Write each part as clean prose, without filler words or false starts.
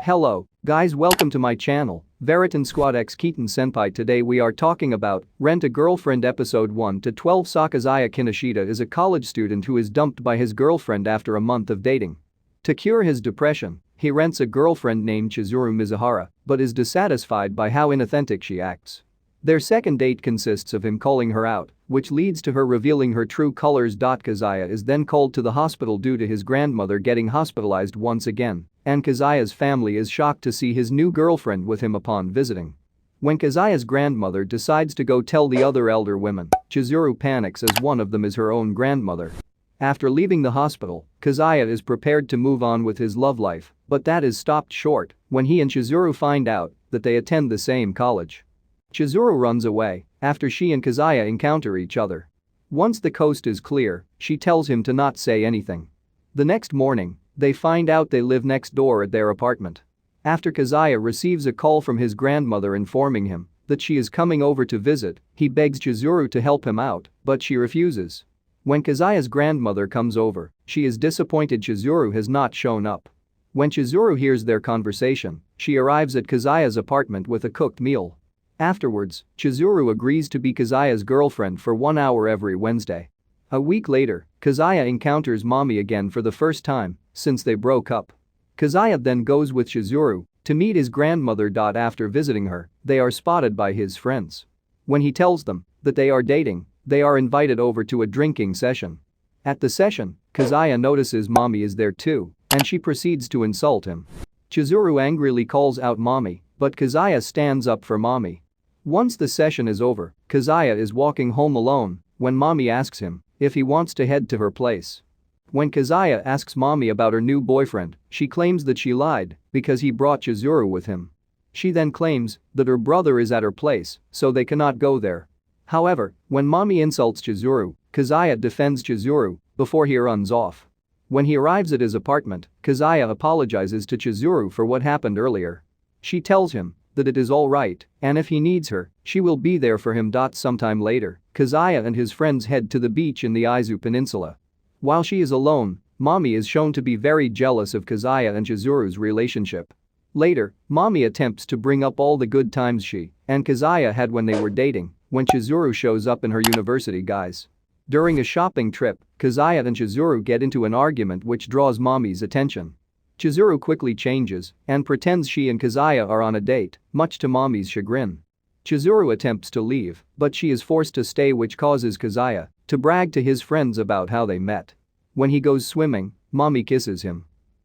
Hello, guys, welcome to my channel, Veritan Squad X Keaton Senpai. Today we are talking about Rent a Girlfriend episode 1 to 12. Sakazaya Kinoshita is a college student who is dumped by his girlfriend after a month of dating. To cure his depression, he rents a girlfriend named Chizuru Mizuhara, but is dissatisfied by how inauthentic she acts. Their second date consists of him calling her out, which leads to her revealing her true colors. Kazaya is then called to the hospital due to his grandmother getting hospitalized once again, and Kazaya's family is shocked to see his new girlfriend with him upon visiting. When Kazaya's grandmother decides to go tell the other elder women, Chizuru panics as one of them is her own grandmother. After leaving the hospital, Kazaya is prepared to move on with his love life, but that is stopped short when he and Chizuru find out that they attend the same college. Chizuru runs away after she and Kazaya encounter each other. Once the coast is clear, she tells him to not say anything. The next morning, they find out they live next door at their apartment. After Kazaya receives a call from his grandmother informing him that she is coming over to visit, he begs Chizuru to help him out, but she refuses. When Kazaya's grandmother comes over, she is disappointed Chizuru has not shown up. When Chizuru hears their conversation, she arrives at Kazaya's apartment with a cooked meal. Afterwards, Chizuru agrees to be Kazaya's girlfriend for 1 hour every Wednesday. A week later, Kazaya encounters Mommy again for the first time since they broke up. Kazaya then goes with Chizuru to meet his grandmother. After visiting her, they are spotted by his friends. When he tells them that they are dating, they are invited over to a drinking session. At the session, Kazaya notices Mommy is there too, and she proceeds to insult him. Chizuru angrily calls out Mommy, but Kazaya stands up for Mommy. Once the session is over, Kazaya is walking home alone when Mommy asks him if he wants to head to her place. When Kazaya asks Mommy about her new boyfriend, she claims that she lied because he brought Chizuru with him. She then claims that her brother is at her place, so they cannot go there. However, when Mommy insults Chizuru, Kazaya defends Chizuru before he runs off. When he arrives at his apartment, Kazaya apologizes to Chizuru for what happened earlier. She tells him that it is all right, and if he needs her, she will be there for him. Sometime later, Kazaya and his friends head to the beach in the Izu Peninsula. While she is alone, Mommy is shown to be very jealous of Kazaya and Chizuru's relationship. Later, Mommy attempts to bring up all the good times she and Kazaya had when they were dating, when Chizuru shows up in her university guise. During a shopping trip, Kazaya and Chizuru get into an argument which draws Mommy's attention. Chizuru quickly changes and pretends she and Kazaya are on a date, much to Mommy's chagrin. Chizuru attempts to leave, but she is forced to stay, which causes Kazaya to brag to his friends about how they met. When he goes swimming, Mommy kisses him.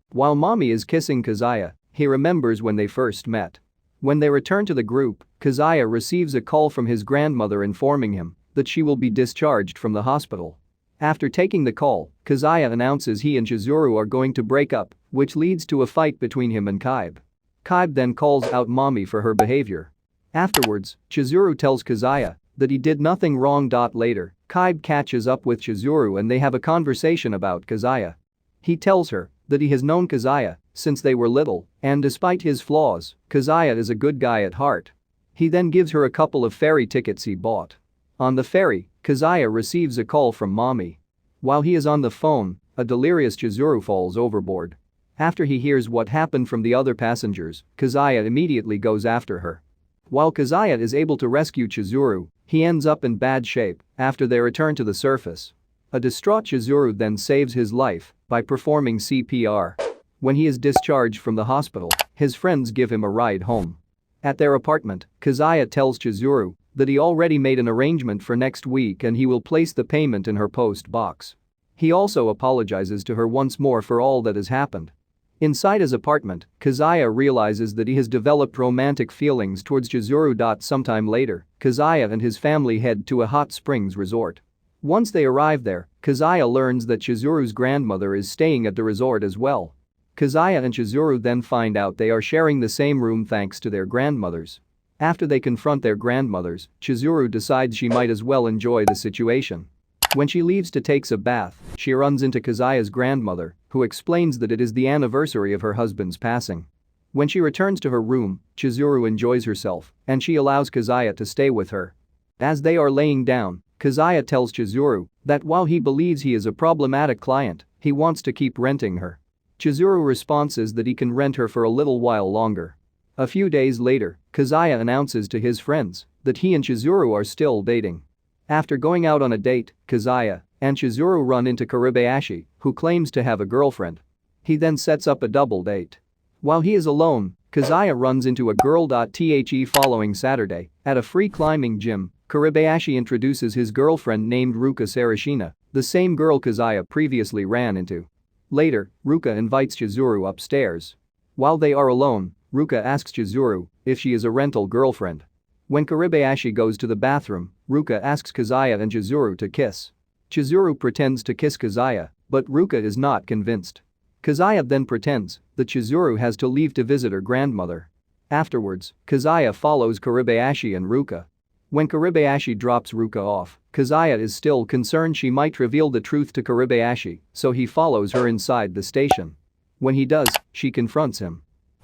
While Mommy is kissing Kazaya, he remembers when they first met. When they return to the group, Kazaya receives a call from his grandmother informing him that she will be discharged from the hospital. After taking the call, Kazaya announces he and Chizuru are going to break up, which leads to a fight between him and Kaibe. Kaibe then calls out Mommy for her behavior. Afterwards, Chizuru tells Kazaya that he did nothing wrong. Later, Kaibe catches up with Chizuru and they have a conversation about Kazaya. He tells her that he has known Kazaya since they were little, and despite his flaws, Kazaya is a good guy at heart. He then gives her a couple of ferry tickets he bought. On the ferry, Kazaya receives a call from Mommy. While he is on the phone, a delirious Chizuru falls overboard. After he hears what happened from the other passengers, Kazaya immediately goes after her. While Kazaya is able to rescue Chizuru, he ends up in bad shape after they return to the surface. A distraught Chizuru then saves his life by performing CPR. When he is discharged from the hospital, his friends give him a ride home. At their apartment, Kazaya tells Chizuru that he already made an arrangement for next week and he will place the payment in her post box. He also apologizes to her once more for all that has happened. Inside his apartment, Kazaya realizes that he has developed romantic feelings towards Chizuru. Sometime later, Kazaya and his family head to a hot springs resort. Once they arrive there, Kazaya learns that Chizuru's grandmother is staying at the resort as well. Kazaya and Chizuru then find out they are sharing the same room thanks to their grandmothers. After they confront their grandmothers, Chizuru decides she might as well enjoy the situation. When she leaves to take a bath, she runs into Kazaya's grandmother, who explains that it is the anniversary of her husband's passing. When she returns to her room, Chizuru enjoys herself, and she allows Kazaya to stay with her. As they are laying down, Kazaya tells Chizuru that while he believes he is a problematic client, he wants to keep renting her. Chizuru responds that he can rent her for a little while longer. A few days later, Kazuya announces to his friends that he and Chizuru are still dating. After going out on a date, Kazuya and Chizuru run into Karibayashi, who claims to have a girlfriend. He then sets up a double date. While he is alone, Kazuya runs into a girl. The following Saturday, at a free climbing gym, Karibayashi introduces his girlfriend named Ruka Sarashina, the same girl Kazuya previously ran into. Later, Ruka invites Chizuru upstairs. While they are alone, Ruka asks Chizuru if she is a rental girlfriend. When Karibayashi goes to the bathroom, Ruka asks Kazuya and Chizuru to kiss. Chizuru pretends to kiss Kazuya, but Ruka is not convinced. Kazuya then pretends that Chizuru has to leave to visit her grandmother. Afterwards, Kazuya follows Karibayashi and Ruka. When Karibayashi drops Ruka off, Kazuya is still concerned she might reveal the truth to Karibayashi, so he follows her inside the station. When he does, she confronts him.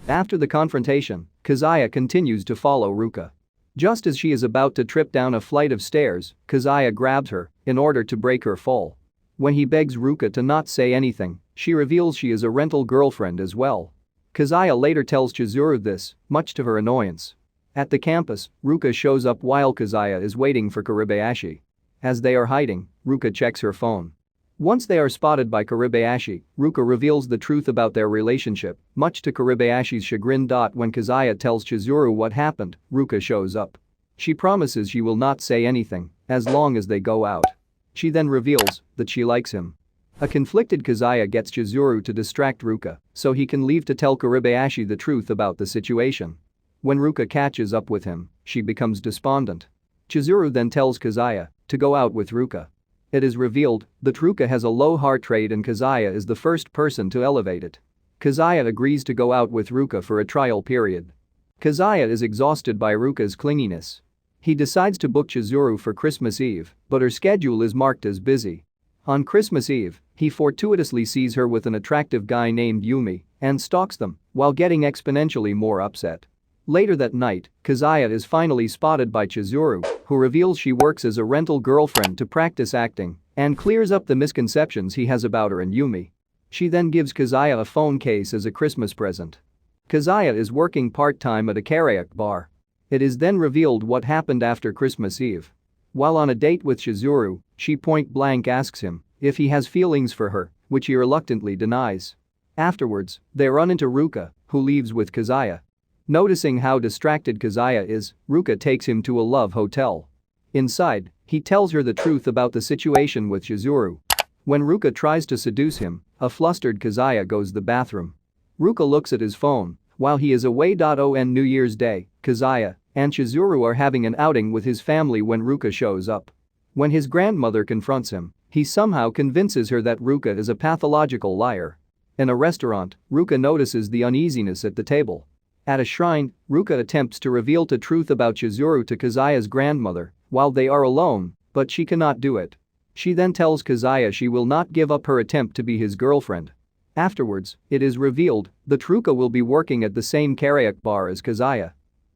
After the confrontation, Kazuya continues to follow Ruka. Just as she is about to trip down a flight of stairs, Kazuya grabs her in order to break her fall. When he begs Ruka to not say anything, she reveals she is a rental girlfriend as well. Kazuya later tells Chizuru this, much to her annoyance. At the campus, Ruka shows up while Kazuya is waiting for Karibayashi. As they are hiding, Ruka checks her phone. Once they are spotted by Karibayashi, Ruka reveals the truth about their relationship, much to Karibayashi's chagrin. When Kazuya tells Chizuru what happened, Ruka shows up. She promises she will not say anything as long as they go out. She then reveals that she likes him. A conflicted Kazuya gets Chizuru to distract Ruka so he can leave to tell Karibayashi the truth about the situation. When Ruka catches up with him, she becomes despondent. Chizuru then tells Kazuya to go out with Ruka. It is revealed that Ruka has a low heart rate and Kazuya is the first person to elevate it. Kazuya agrees to go out with Ruka for a trial period. Kazuya is exhausted by Ruka's clinginess. He decides to book Chizuru for Christmas Eve, but her schedule is marked as busy. On Christmas Eve, he fortuitously sees her with an attractive guy named Yumi and stalks them while getting exponentially more upset. Later that night, Kazuya is finally spotted by Chizuru, who reveals she works as a rental girlfriend to practice acting and clears up the misconceptions he has about her and Yumi. She then gives Kazuya a phone case as a Christmas present. Kazuya is working part-time at a karaoke bar. It is then revealed what happened after Christmas Eve. While on a date with Chizuru, she point-blank asks him if he has feelings for her, which he reluctantly denies. Afterwards, they run into Ruka, who leaves with Kazuya. Noticing how distracted Kazuya is, Ruka takes him to a love hotel. Inside, he tells her the truth about the situation with Chizuru. When Ruka tries to seduce him, a flustered Kazuya goes to the bathroom. Ruka looks at his phone while he is away. On New Year's Day, Kazuya and Chizuru are having an outing with his family when Ruka shows up. When his grandmother confronts him, he somehow convinces her that Ruka is a pathological liar. In a restaurant, Ruka notices the uneasiness at the table. At a shrine, Ruka attempts to reveal the truth about Chizuru to Kazuya's grandmother while they are alone, but she cannot do it. She then tells Kazuya she will not give up her attempt to be his girlfriend. Afterwards, it is revealed that Ruka will be working at the same karaoke bar as Kazuya.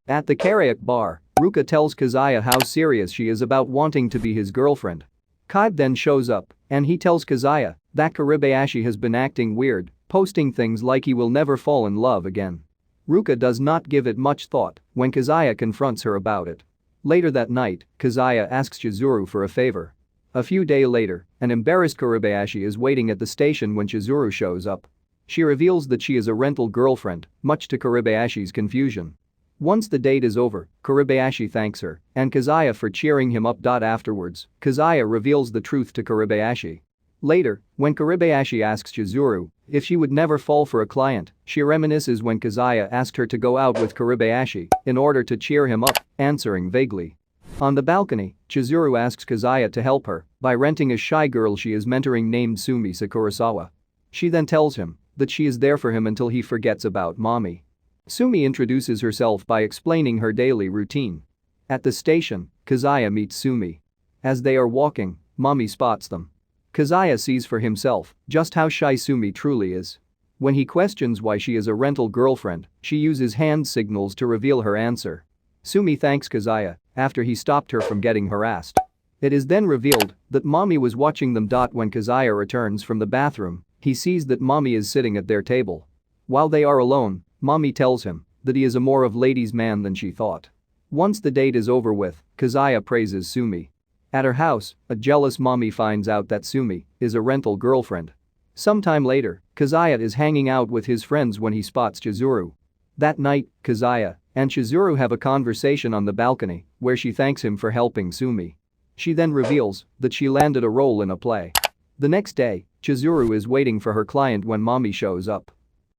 At the karaoke bar, Ruka tells Kazuya how serious she is about wanting to be his girlfriend. Kaiba then shows up, and he tells Kazuya that Karibayashi has been acting weird, posting things like he will never fall in love again. Ruka does not give it much thought when Kazuya confronts her about it. Later that night, Kazuya asks Chizuru for a favor. A few days later, an embarrassed Karibayashi is waiting at the station when Chizuru shows up. She reveals that she is a rental girlfriend, much to Karibayashi's confusion. Once the date is over, Karibayashi thanks her and Kazuya for cheering him up. Afterwards, Kazuya reveals the truth to Karibayashi. Later, when Karibayashi asks Chizuru if she would never fall for a client, she reminisces when Kazuya asked her to go out with Karibayashi in order to cheer him up, answering vaguely. On the balcony, Chizuru asks Kazuya to help her by renting a shy girl she is mentoring named Sumi Sakurasawa. She then tells him that she is there for him until he forgets about mommy. Sumi introduces herself by explaining her daily routine. At the station, Kazuya meets Sumi. As they are walking, mommy spots them. Kazuya sees for himself just how shy Sumi truly is. When he questions why she is a rental girlfriend, she uses hand signals to reveal her answer. Sumi thanks Kazuya after he stopped her from getting harassed. It is then revealed that mommy was watching them. When Kazuya returns from the bathroom, he sees that Mommy is sitting at their table. While they are alone, Mommy tells him that he is a more of ladies' man than she thought. Once the date is over with, Kazuya praises Sumi. At her house, a jealous Mommy finds out that Sumi is a rental girlfriend. Sometime later, Kazuya is hanging out with his friends when he spots Chizuru. That night, Kazuya and Chizuru have a conversation on the balcony where she thanks him for helping Sumi. She then reveals that she landed a role in a play. The next day, Chizuru is waiting for her client when Mommy shows up.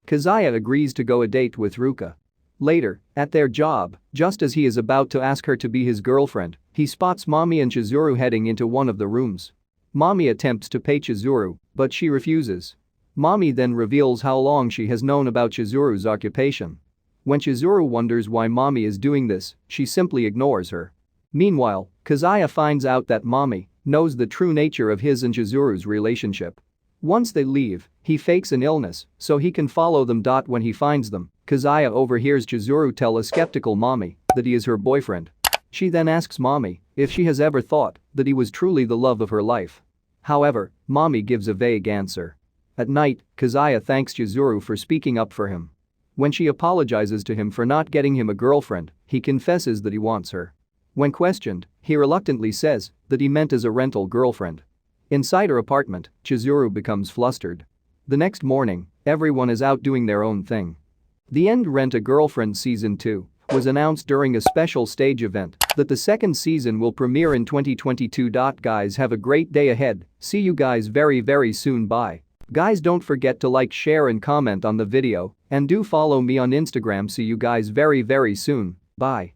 Kazuya agrees to go a date with Ruka. Later, at their job, just as he is about to ask her to be his girlfriend, he spots Mommy and Chizuru heading into one of the rooms. Mommy attempts to pay Chizuru, but she refuses. Mommy then reveals how long she has known about Chizuru's occupation. When Chizuru wonders why Mommy is doing this, she simply ignores her. Meanwhile, Kazuya finds out that Mommy knows the true nature of his and Chizuru's relationship. Once they leave, he fakes an illness so he can follow them. When he finds them, Kazuya overhears Chizuru tell a skeptical Mommy that he is her boyfriend. She then asks Mommy if she has ever thought that he was truly the love of her life. However, Mommy gives a vague answer. At night, Kazuya thanks Chizuru for speaking up for him. When she apologizes to him for not getting him a girlfriend, he confesses that he wants her. When questioned, he reluctantly says that he meant as a rental girlfriend. Inside her apartment, Chizuru becomes flustered. The next morning, everyone is out doing their own thing. The end. Rent-a-Girlfriend Season 2 was announced during a special stage event that the second season will premiere in 2022. Guys, have a great day ahead. See you guys very soon. Bye. Guys, don't forget to like, share and comment on the video, and do follow me on Instagram. See you guys very soon. Bye.